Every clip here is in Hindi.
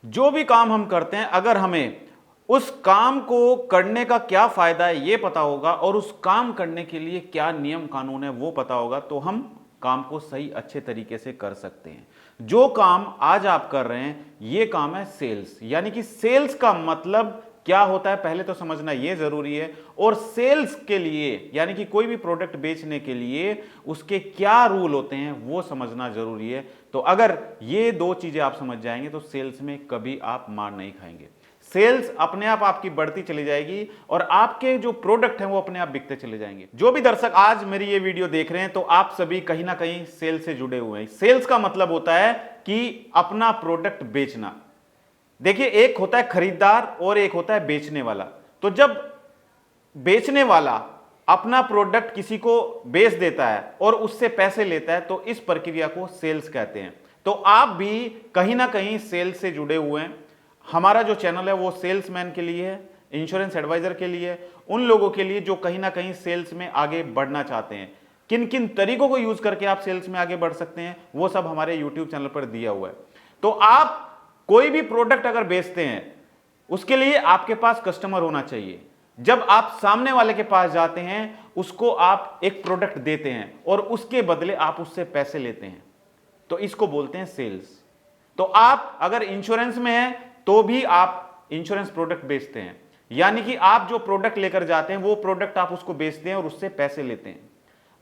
जो भी काम हम करते हैं, अगर हमें उस काम को करने का क्या फायदा है ये पता होगा और उस काम करने के लिए क्या नियम कानून है वो पता होगा, तो हम काम को सही अच्छे तरीके से कर सकते हैं। जो काम आज आप कर रहे हैं ये काम है सेल्स, यानी कि सेल्स का मतलब क्या होता है पहले तो समझना ये जरूरी है। और सेल्स के लिए यानी कि कोई भी प्रोडक्ट बेचने के लिए उसके क्या रूल होते हैं वो समझना जरूरी है। तो अगर ये दो चीजें आप समझ जाएंगे तो सेल्स में कभी आप मार नहीं खाएंगे। सेल्स अपने आप आपकी बढ़ती चली जाएगी और आपके जो प्रोडक्ट हैं वो अपने आप बिकते चले जाएंगे। जो भी दर्शक आज मेरी ये वीडियो देख रहे हैं तो आप सभी कहीं ना कहीं सेल्स से जुड़े हुए हैं। सेल्स का मतलब होता है कि अपना प्रोडक्ट बेचना। देखिए, एक होता है खरीदार और एक होता है बेचने वाला। तो जब बेचने वाला अपना प्रोडक्ट किसी को बेच देता है और उससे पैसे लेता है तो इस प्रक्रिया को सेल्स कहते हैं। तो आप भी कहीं ना कहीं सेल्स से जुड़े हुए हैं। हमारा जो चैनल है वो सेल्समैन के लिए है, इंश्योरेंस एडवाइजर के लिए, उन लोगों के लिए जो कहीं ना कहीं सेल्स में आगे बढ़ना चाहते हैं। किन किन तरीकों को यूज करके आप सेल्स में आगे बढ़ सकते हैं वो सब हमारे यूट्यूब चैनल पर दिया हुआ है। तो आप कोई भी प्रोडक्ट अगर बेचते हैं उसके लिए आपके पास कस्टमर होना चाहिए। जब आप सामने वाले के पास जाते हैं उसको आप एक प्रोडक्ट देते हैं और उसके बदले आप उससे पैसे लेते हैं, तो इसको बोलते हैं सेल्स। तो आप अगर इंश्योरेंस में हैं तो भी आप इंश्योरेंस प्रोडक्ट बेचते हैं, यानी कि आप जो प्रोडक्ट लेकर जाते हैं वो प्रोडक्ट आप उसको बेचते हैं और उससे पैसे लेते हैं।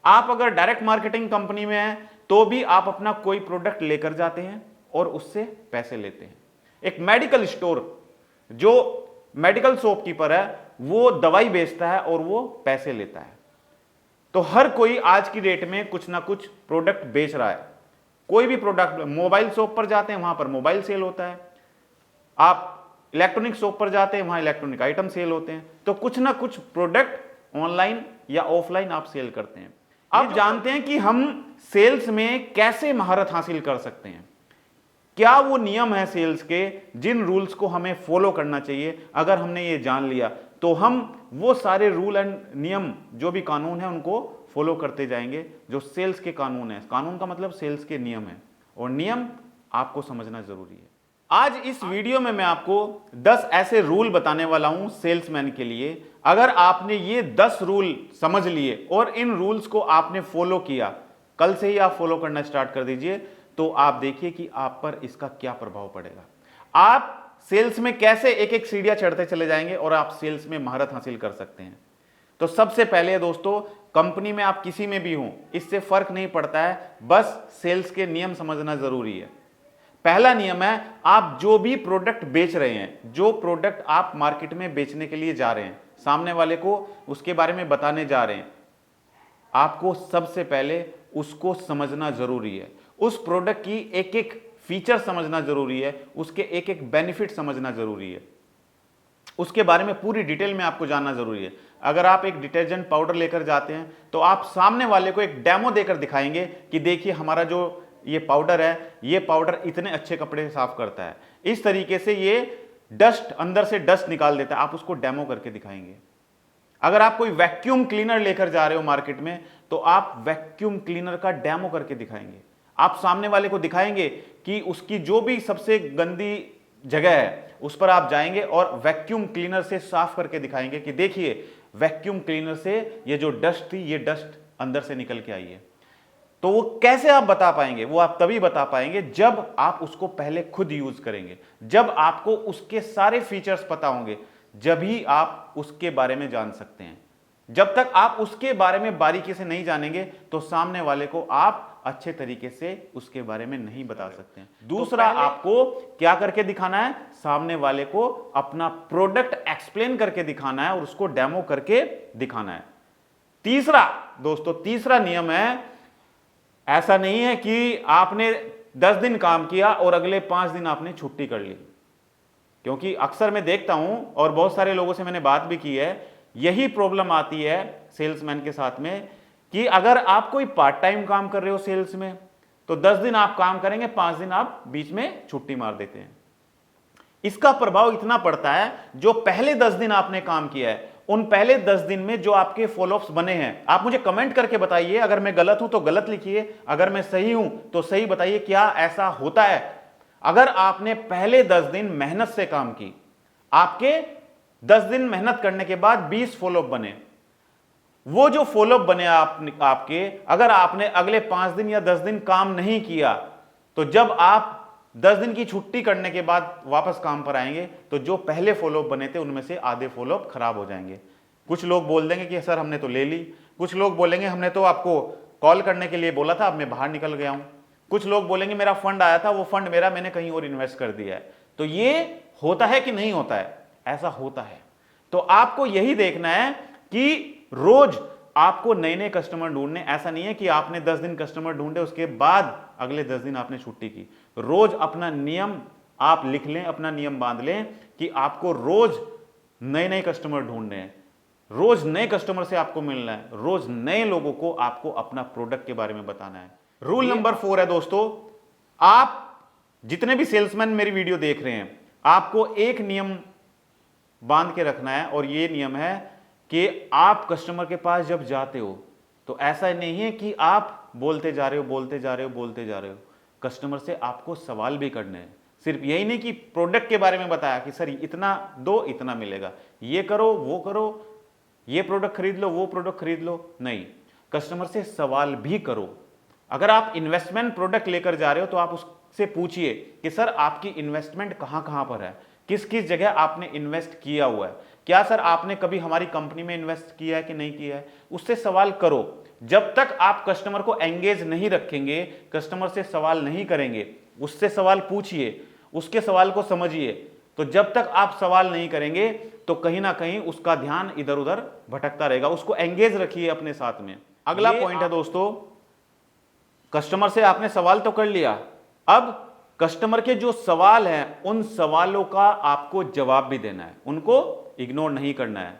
आप अगर डायरेक्ट मार्केटिंग कंपनी में हैं तो भी आप अपना कोई प्रोडक्ट लेकर जाते हैं और उससे पैसे लेते हैं। एक मेडिकल स्टोर जो मेडिकल शॉपकीपर है वो दवाई बेचता है और वो पैसे लेता है। तो हर कोई आज की डेट में कुछ ना कुछ प्रोडक्ट बेच रहा है। कोई भी प्रोडक्ट, मोबाइल शॉप पर जाते हैं वहां पर मोबाइल सेल होता है, आप इलेक्ट्रॉनिक शॉप पर जाते हैं वहां इलेक्ट्रॉनिक आइटम सेल होते हैं। तो कुछ ना कुछ प्रोडक्ट ऑनलाइन या ऑफलाइन आप सेल करते हैं। आप जानते हैं कि हम सेल्स में कैसे महारत हासिल कर सकते हैं, क्या वो नियम है सेल्स के जिन रूल्स को हमें फॉलो करना चाहिए। अगर हमने ये जान लिया तो हम वो सारे रूल एंड नियम जो भी कानून है उनको फॉलो करते जाएंगे जो सेल्स के कानून है। कानून का मतलब सेल्स के नियम है और नियम आपको समझना जरूरी है। आज इस वीडियो में मैं आपको 10 ऐसे रूल बताने वाला हूं सेल्समैन के लिए। अगर आपने ये 10 रूल समझ लिए और इन रूल्स को आपने फॉलो किया, कल से ही आप फॉलो करना स्टार्ट कर दीजिए, तो आप देखिए कि आप पर इसका क्या प्रभाव पड़ेगा। आप सेल्स में कैसे एक एक सीढ़ियां चढ़ते चले जाएंगे और आप सेल्स में महारत हासिल कर सकते हैं। तो सबसे पहले दोस्तों, कंपनी में आप किसी में भी हो इससे फर्क नहीं पड़ता है, बस सेल्स के नियम समझना जरूरी है। पहला नियम है, आप जो भी प्रोडक्ट बेच रहे हैं, जो प्रोडक्ट आप मार्केट में बेचने के लिए जा रहे हैं, सामने वाले को उसके बारे में बताने जा रहे हैं, आपको सबसे पहले उसको समझना जरूरी है। उस प्रोडक्ट की एक एक फीचर समझना जरूरी है, उसके एक एक बेनिफिट समझना जरूरी है, उसके बारे में पूरी डिटेल में आपको जानना जरूरी है। अगर आप एक डिटर्जेंट पाउडर लेकर जाते हैं तो आप सामने वाले को एक डेमो देकर दिखाएंगे कि देखिए हमारा जो ये पाउडर है, ये पाउडर इतने अच्छे कपड़े साफ करता है, इस तरीके से ये डस्ट अंदर से डस्ट निकाल देता है, आप उसको डेमो करके दिखाएंगे। अगर आप कोई वैक्यूम क्लीनर लेकर जा रहे हो मार्केट में तो आप वैक्यूम क्लीनर का डेमो करके दिखाएंगे। आप सामने वाले को दिखाएंगे कि उसकी जो भी सबसे गंदी जगह है उस पर आप जाएंगे और वैक्यूम क्लीनर से साफ करके दिखाएंगे कि देखिए वैक्यूम क्लीनर से ये जो डस्ट थी ये डस्ट अंदर से निकल के आई है। तो वो कैसे आप बता पाएंगे? वो आप तभी बता पाएंगे जब आप उसको पहले खुद यूज करेंगे, जब आपको उसके सारे फीचर्स पता होंगे, जब ही आप उसके बारे में जान सकते हैं। जब तक आप उसके बारे में बारीकी से नहीं जानेंगे तो सामने वाले को आप अच्छे तरीके से उसके बारे में नहीं बता सकते हैं। दूसरा, आपको क्या करके दिखाना है? सामने वाले को अपना प्रोडक्ट एक्सप्लेन करके दिखाना है और उसको डेमो करके दिखाना है। तीसरा दोस्तों, तीसरा नियम है, ऐसा नहीं है कि आपने 10 दिन काम किया और अगले 5 दिन आपने छुट्टी कर ली। क्योंकि अक्सर मैं देखता हूं और बहुत सारे लोगों से मैंने बात भी की है, यही प्रॉब्लम आती है सेल्समैन के साथ में कि अगर आप कोई पार्ट टाइम काम कर रहे हो सेल्स में तो 10 दिन आप काम करेंगे, 5 दिन आप बीच में छुट्टी मार देते हैं। इसका प्रभाव इतना पड़ता है, जो पहले 10 दिन आपने काम किया है उन पहले 10 दिन में जो आपके फॉलोअप्स बने हैं, आप मुझे कमेंट करके बताइए। अगर मैं गलत हूं तो गलत लिखिए, अगर मैं सही हूं तो सही बताइए। क्या ऐसा होता है? अगर आपने पहले 10 दिन मेहनत से काम की, आपके 10 दिन मेहनत करने के बाद 20 फॉलोअप बने, वो जो फॉलोअप बने आपके, अगर आपने अगले 5 दिन या 10 दिन काम नहीं किया, तो जब आप 10 दिन की छुट्टी करने के बाद वापस काम पर आएंगे तो जो पहले फॉलोअप बने थे उनमें से आधे फॉलोअप खराब हो जाएंगे। कुछ लोग बोल देंगे कि सर हमने तो ले ली, कुछ लोग बोलेंगे हमने तो आपको कॉल करने के लिए बोला था, अब मैं बाहर निकल गया हूं, कुछ लोग बोलेंगे मेरा फंड आया था, वो फंड मेरा मैंने कहीं और इन्वेस्ट कर दिया है। तो ये होता है कि नहीं होता है? ऐसा होता है। तो आपको यही देखना है कि रोज आपको नए नए कस्टमर ढूंढने, ऐसा नहीं है कि आपने 10 दिन कस्टमर ढूंढे उसके बाद अगले 10 दिन आपने छुट्टी की। रोज अपना नियम आप लिख लें, अपना नियम बांध लें कि आपको रोज नए नए कस्टमर ढूंढने हैं, रोज नए कस्टमर से आपको मिलना है, रोज नए लोगों को आपको अपना प्रोडक्ट के बारे में बताना है। रूल नंबर 4 है दोस्तों, आप जितने भी सेल्समैन मेरी वीडियो देख रहे हैं, आपको एक नियम बांध के रखना है, और यह नियम है कि आप कस्टमर के पास जब जाते हो तो ऐसा नहीं है कि आप बोलते जा रहे हो बोलते जा रहे हो बोलते जा रहे हो। कस्टमर से आपको सवाल भी करने हैं। सिर्फ यही नहीं कि प्रोडक्ट के बारे में बताया कि सर इतना दो इतना मिलेगा, ये करो वो करो, ये प्रोडक्ट खरीद लो वो प्रोडक्ट खरीद लो, नहीं, कस्टमर से सवाल भी करो। अगर आप इन्वेस्टमेंट प्रोडक्ट लेकर जा रहे हो तो आप उससे पूछिए कि सर आपकी इन्वेस्टमेंट कहां कहां पर है, किस किस जगह आपने इन्वेस्ट किया हुआ है, क्या सर आपने कभी हमारी कंपनी में इन्वेस्ट किया है कि नहीं किया है, उससे सवाल करो। जब तक आप कस्टमर को एंगेज नहीं रखेंगे, कस्टमर से सवाल नहीं करेंगे, उससे सवाल पूछिए, उसके सवाल को समझिए, तो जब तक आप सवाल नहीं करेंगे तो कहीं ना कहीं उसका ध्यान इधर उधर भटकता रहेगा। उसको एंगेज रखिए अपने साथ में। अगला पॉइंट है दोस्तों, कस्टमर से आपने सवाल तो कर लिया, अब कस्टमर के जो सवाल हैं उन सवालों का आपको जवाब भी देना है, उनको इग्नोर नहीं करना है।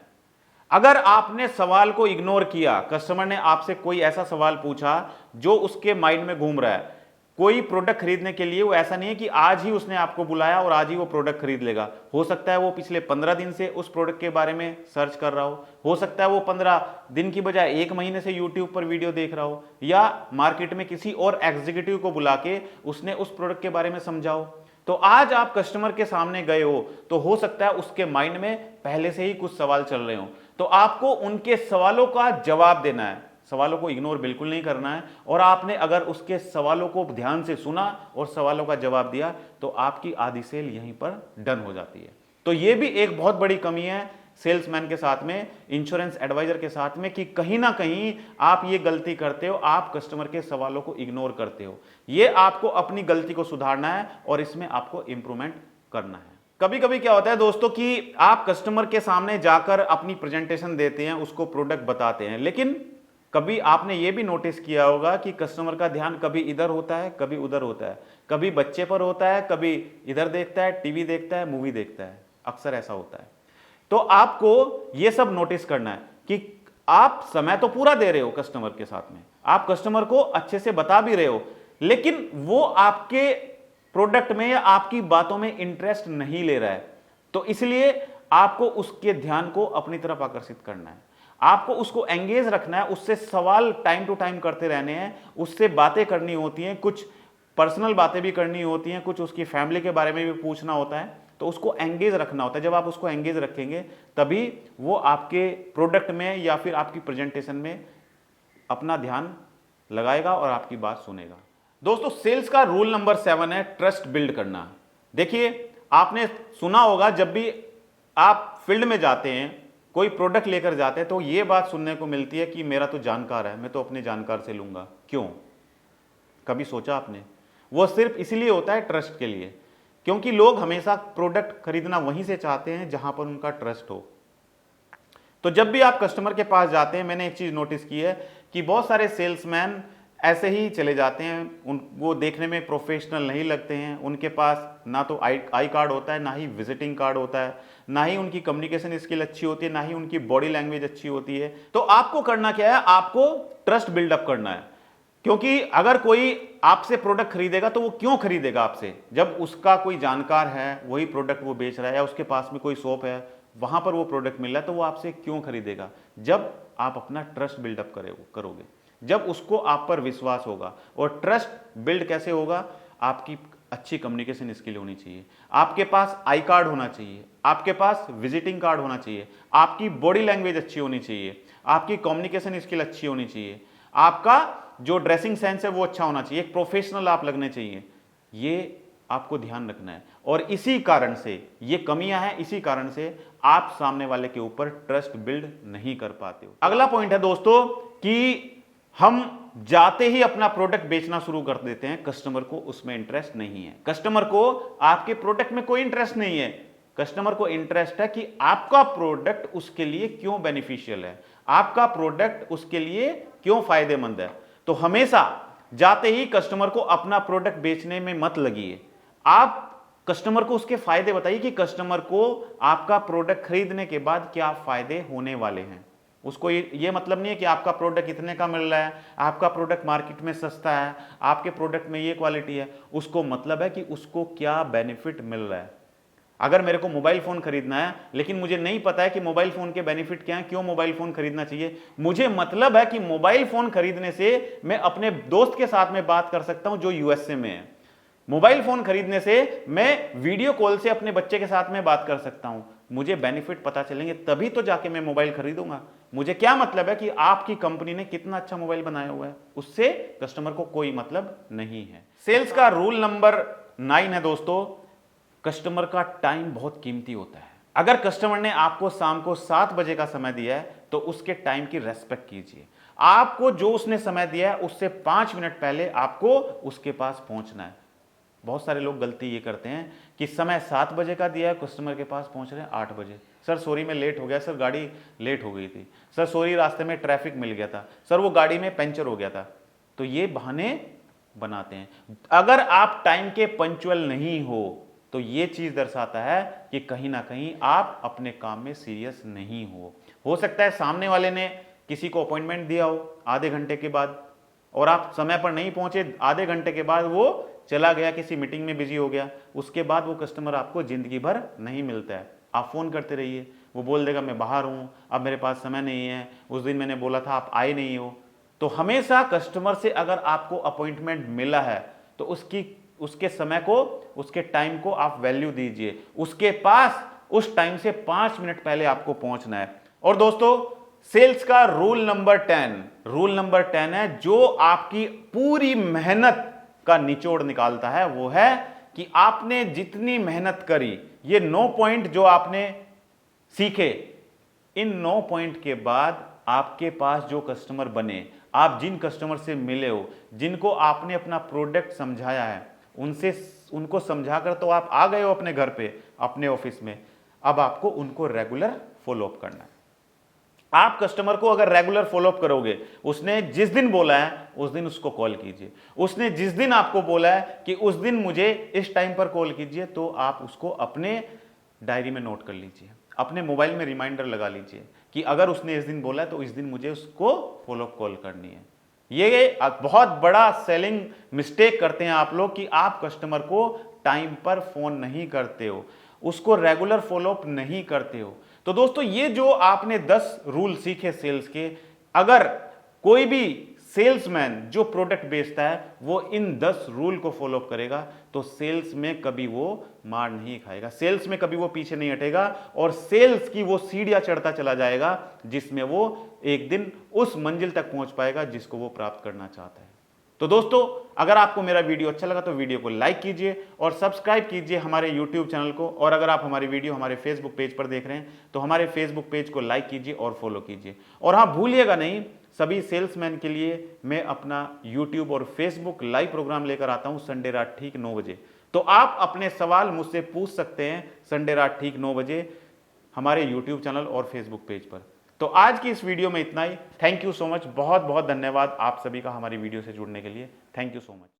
अगर आपने सवाल को इग्नोर किया, कस्टमर ने आपसे कोई ऐसा सवाल पूछा जो उसके माइंड में घूम रहा है, कोई प्रोडक्ट खरीदने के लिए, वो ऐसा नहीं है कि आज ही उसने आपको बुलाया और आज ही वो प्रोडक्ट खरीद लेगा। हो सकता है वो पिछले 15 दिन से उस प्रोडक्ट के बारे में सर्च कर रहा हो सकता है वो 15 दिन की बजाय 1 महीने से यूट्यूब पर वीडियो देख रहा हो, या मार्केट में किसी और एग्जीक्यूटिव को बुला के उसने उस प्रोडक्ट के बारे में समझाओ। तो आज आप कस्टमर के सामने गए हो तो हो सकता है उसके माइंड में पहले से ही कुछ सवाल चल रहे हो, तो आपको उनके सवालों का जवाब देना है, सवालों को इग्नोर बिल्कुल नहीं करना है। और आपने अगर उसके सवालों को ध्यान से सुना और सवालों का जवाब दिया तो आपकी आधी सेल यहीं पर डन हो जाती है। तो यह भी एक बहुत बड़ी कमी है सेल्समैन के साथ में, इंश्योरेंस एडवाइजर के साथ में, कि कहीं ना कहीं आप ये गलती करते हो, आप कस्टमर के सवालों को इग्नोर करते हो। ये आपको अपनी गलती को सुधारना है और इसमें आपको इंप्रूवमेंट करना है। कभी कभी क्या होता है दोस्तों कि आप कस्टमर के सामने जाकर अपनी प्रेजेंटेशन देते हैं, उसको प्रोडक्ट बताते हैं, लेकिन कभी आपने ये भी नोटिस किया होगा कि कस्टमर का ध्यान कभी इधर होता है कभी उधर होता है, कभी बच्चे पर होता है, कभी इधर देखता है, टीवी देखता है, मूवी देखता है, अक्सर ऐसा होता है। तो आपको ये सब नोटिस करना है कि आप समय तो पूरा दे रहे हो कस्टमर के साथ में, आप कस्टमर को अच्छे से बता भी रहे हो, लेकिन वो आपके प्रोडक्ट में या आपकी बातों में इंटरेस्ट नहीं ले रहा है। तो इसलिए आपको उसके ध्यान को अपनी तरफ आकर्षित करना है, आपको उसको एंगेज रखना है, उससे सवाल टाइम टू टाइम करते रहने हैं, उससे बातें करनी होती हैं, कुछ पर्सनल बातें भी करनी होती हैं, कुछ उसकी फैमिली के बारे में भी पूछना होता है, तो उसको एंगेज रखना होता है। जब आप उसको एंगेज रखेंगे तभी वो आपके प्रोडक्ट में या फिर आपकी प्रेजेंटेशन में अपना ध्यान लगाएगा और आपकी बात सुनेगा। दोस्तों, सेल्स का रूल नंबर 7 है ट्रस्ट बिल्ड करना। देखिए, आपने सुना होगा जब भी आप फील्ड में जाते हैं, कोई प्रोडक्ट लेकर जाते हैं, तो ये बात सुनने को मिलती है कि मेरा तो जानकार है, मैं तो अपने जानकार से लूंगा। क्यों? कभी सोचा आपने? वो सिर्फ इसलिए होता है ट्रस्ट के लिए, क्योंकि लोग हमेशा प्रोडक्ट खरीदना वहीं से चाहते हैं जहां पर उनका ट्रस्ट हो। तो जब भी आप कस्टमर के पास जाते हैं, मैंने एक चीज नोटिस की है कि बहुत सारे सेल्समैन ऐसे ही चले जाते हैं, वो देखने में प्रोफेशनल नहीं लगते हैं, उनके पास ना तो आई कार्ड होता है, ना ही विजिटिंग कार्ड होता है, ना ही उनकी कम्युनिकेशन स्किल अच्छी होती है, ना ही उनकी बॉडी लैंग्वेज अच्छी होती है। तो आपको करना क्या है? आपको ट्रस्ट बिल्डअप करना है, क्योंकि अगर कोई आपसे प्रोडक्ट खरीदेगा तो वो क्यों खरीदेगा आपसे? जब उसका कोई जानकार है, वही प्रोडक्ट वो बेच रहा है, या उसके पास में कोई शॉप है, वहां पर वो प्रोडक्ट मिल रहा है, तो वो आपसे क्यों खरीदेगा? जब आप अपना ट्रस्ट बिल्डअप करोगे, जब उसको आप पर विश्वास होगा। और ट्रस्ट बिल्ड कैसे होगा? आपकी अच्छी कम्युनिकेशन स्किल होनी चाहिए, आपके पास आई कार्ड होना चाहिए, आपके पास विजिटिंग कार्ड होना चाहिए, आपकी बॉडी लैंग्वेज अच्छी होनी चाहिए, आपकी कम्युनिकेशन स्किल अच्छी होनी चाहिए, आपका जो ड्रेसिंग सेंस है वो अच्छा होना चाहिए, एक प्रोफेशनल आप लगने चाहिए। ये आपको ध्यान रखना है और इसी कारण से ये कमियां हैं, इसी कारण से आप सामने वाले के ऊपर ट्रस्ट बिल्ड नहीं कर पाते हो। अगला पॉइंट है दोस्तों कि हम जाते ही अपना प्रोडक्ट बेचना शुरू कर देते हैं, कस्टमर को उसमें इंटरेस्ट नहीं है, कस्टमर को आपके प्रोडक्ट में कोई इंटरेस्ट नहीं है, कस्टमर को इंटरेस्ट है कि आपका प्रोडक्ट उसके लिए क्यों बेनिफिशियल है, आपका प्रोडक्ट उसके लिए क्यों फायदेमंद है। तो हमेशा जाते ही कस्टमर को अपना प्रोडक्ट बेचने में मत लगिए, आप कस्टमर को उसके फायदे बताइए कि कस्टमर को आपका प्रोडक्ट खरीदने के बाद क्या फायदे होने वाले हैं। उसको ये मतलब नहीं है कि आपका प्रोडक्ट इतने का मिल रहा है, आपका प्रोडक्ट मार्केट में सस्ता है, आपके प्रोडक्ट में ये क्वालिटी है, उसको मतलब है कि उसको क्या बेनिफिट मिल रहा है। अगर मेरे को मोबाइल फोन खरीदना है लेकिन मुझे नहीं पता है कि मोबाइल फोन के बेनिफिट क्या है, क्यों मोबाइल फोन खरीदना चाहिए, मुझे मतलब है कि मोबाइल फोन खरीदने से मैं अपने दोस्त के साथ में बात कर सकता हूं जो यूएसए में है, मोबाइल फोन खरीदने से मैं वीडियो कॉल से अपने बच्चे के साथ में बात कर सकता हूं, मुझे बेनिफिट पता चलेंगे तभी तो जाके मैं मोबाइल खरीदूंगा। मुझे क्या मतलब है कि आपकी कंपनी ने कितना अच्छा मोबाइल बनाया हुआ है, उससे कस्टमर को कोई मतलब नहीं है। सेल्स का रूल नंबर 9 है दोस्तों, कस्टमर का टाइम बहुत कीमती होता है। अगर कस्टमर ने आपको शाम को 7 बजे का समय दिया है तो उसके टाइम की रेस्पेक्ट कीजिए। आपको जो उसने समय दिया है उससे 5 मिनट पहले आपको उसके पास पहुंचना है। बहुत सारे लोग गलती ये करते हैं कि समय 7 बजे का दिया है, कस्टमर के पास पहुंच रहे हैं 8 बजे। सर सॉरी मैं लेट हो गया, सर गाड़ी लेट हो गई थी, सर सॉरी रास्ते में ट्रैफिक मिल गया था, सर वो गाड़ी में पंचर हो गया था। तो ये बहाने बनाते हैं। अगर आप टाइम के पंक्चुअल नहीं हो तो ये चीज दर्शाता है कि कहीं ना कहीं आप अपने काम में सीरियस नहीं हो सकता है सामने वाले ने किसी को अपॉइंटमेंट दिया हो आधे घंटे के बाद और आप समय पर नहीं पहुंचे, आधे घंटे के बाद वो चला गया, किसी मीटिंग में बिजी हो गया, उसके बाद वो कस्टमर आपको जिंदगी भर नहीं मिलता है। आप फोन करते रहिए, वो बोल देगा मैं बाहर हूं, अब मेरे पास समय नहीं है, उस दिन मैंने बोला था आप आए नहीं हो। तो हमेशा कस्टमर से अगर आपको अपॉइंटमेंट मिला है तो उसके समय को, उसके टाइम को आप वैल्यू दीजिए, उसके पास उस टाइम से 5 मिनट पहले आपको पहुंचना है। और दोस्तों सेल्स का रूल नंबर 10 है जो आपकी पूरी मेहनत का निचोड़ निकालता है, वो है कि आपने जितनी मेहनत करी, ये 9 पॉइंट जो आपने सीखे, इन 9 पॉइंट के बाद आपके पास जो कस्टमर बने, आप जिन कस्टमर से मिले हो, जिनको आपने अपना प्रोडक्ट समझाया है, उनको समझाकर तो आप आ गए हो अपने घर पे, अपने ऑफिस में, अब आपको उनको रेगुलर फॉलोअप करना है। आप कस्टमर को अगर रेगुलर फॉलोअप करोगे, उसने जिस दिन बोला है उस दिन उसको कॉल कीजिए, उसने जिस दिन आपको बोला है कि उस दिन मुझे इस टाइम पर कॉल कीजिए, तो आप उसको अपने डायरी में नोट कर लीजिए, अपने मोबाइल में रिमाइंडर लगा लीजिए कि अगर उसने इस दिन बोला है तो इस दिन मुझे उसको फॉलोअप कॉल करनी है। ये बहुत बड़ा सेलिंग मिस्टेक करते हैं आप लोग कि आप कस्टमर को टाइम पर फोन नहीं करते हो, उसको रेगुलर फॉलोअप नहीं करते हो। तो दोस्तों ये जो आपने 10 रूल सीखे सेल्स के, अगर कोई भी सेल्समैन जो प्रोडक्ट बेचता है वो इन 10 रूल को फॉलोअप करेगा तो सेल्स में कभी वो मार नहीं खाएगा, सेल्स में कभी वो पीछे नहीं हटेगा और सेल्स की वो सीढ़ियां चढ़ता चला जाएगा जिसमें वो एक दिन उस मंजिल तक पहुंच पाएगा जिसको वो प्राप्त करना चाहता है। तो दोस्तों अगर आपको मेरा वीडियो अच्छा लगा तो वीडियो को लाइक कीजिए और सब्सक्राइब कीजिए हमारे YouTube चैनल को, और अगर आप हमारी वीडियो हमारे फेसबुक पेज पर देख रहे हैं तो हमारे फेसबुक पेज को लाइक कीजिए और फॉलो कीजिए। और हाँ भूलिएगा नहीं, सभी सेल्समैन के लिए मैं अपना YouTube और फेसबुक लाइव प्रोग्राम लेकर आता हूं संडे रात ठीक 9 बजे। तो आप अपने सवाल मुझसे पूछ सकते हैं संडे रात ठीक 9 बजे हमारे YouTube चैनल और फेसबुक पेज पर। तो आज की इस वीडियो में इतना ही। थैंक यू सो मच, बहुत बहुत धन्यवाद आप सभी का हमारी वीडियो से जुड़ने के लिए। Thank you so much.